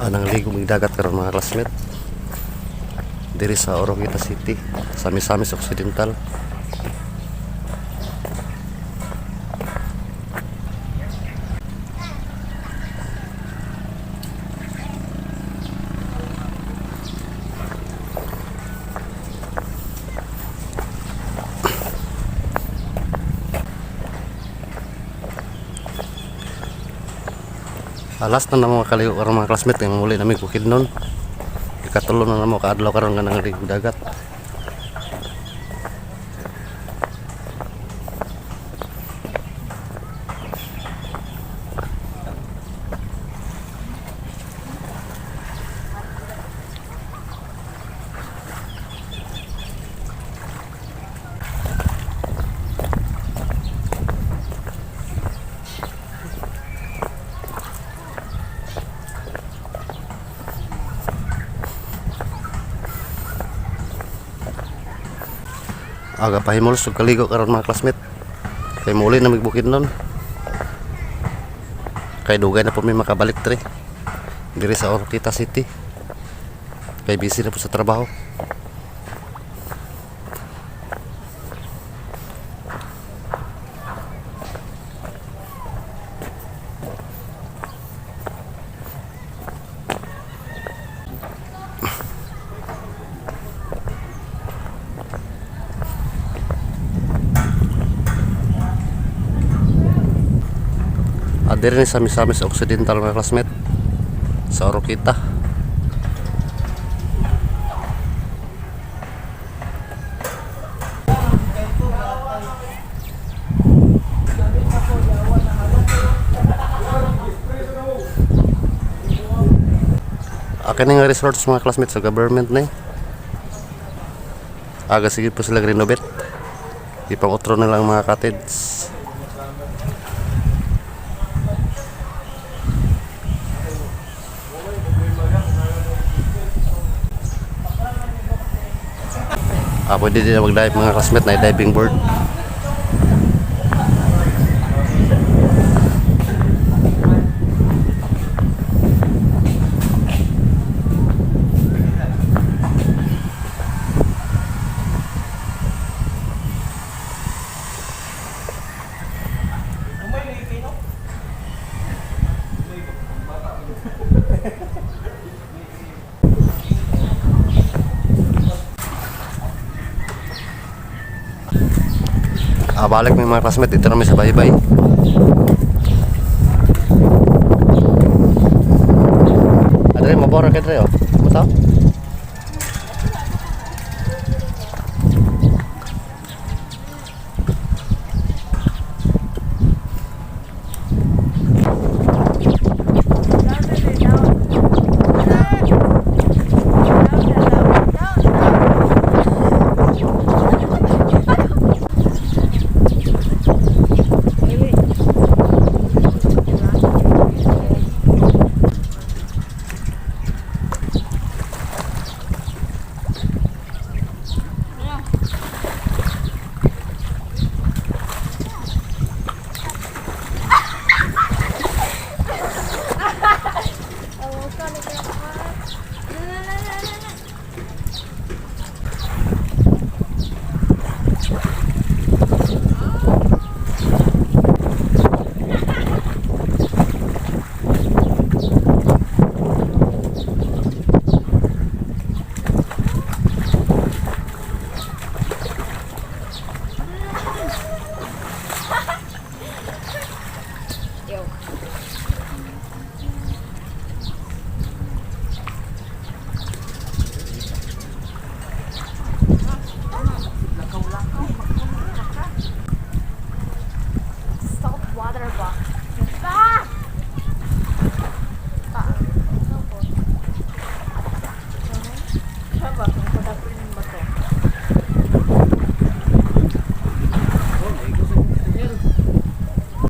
Anang ligo mig dagat karon mga classmate diri sa Oroquita City sa Misamis Occidental. Alas na namo kaligo karon mga classmate nga muli nami bukid nun. Ikatulo na namo kaadlaw karon nga nang ligo dagat. Aga pahimulos og kaligo karon mga classmate. Kay muli na migbukid nun. Kay dugay na po may makabalik tre diri sa Oroquita City. Kay busy na po sa trabaho. Diri ni sa Misamis Occidental mga classmate sa Oroquita. Akin nga resorts mga classmates sa government na aga sige po sila renovate. Ipang-utro na lang mga cottage. Pwede din na mag-dive mga classmate na diving board. Balik may mga classmate dito namin sa baybay. Adre mabora kay Dre oh. Mata?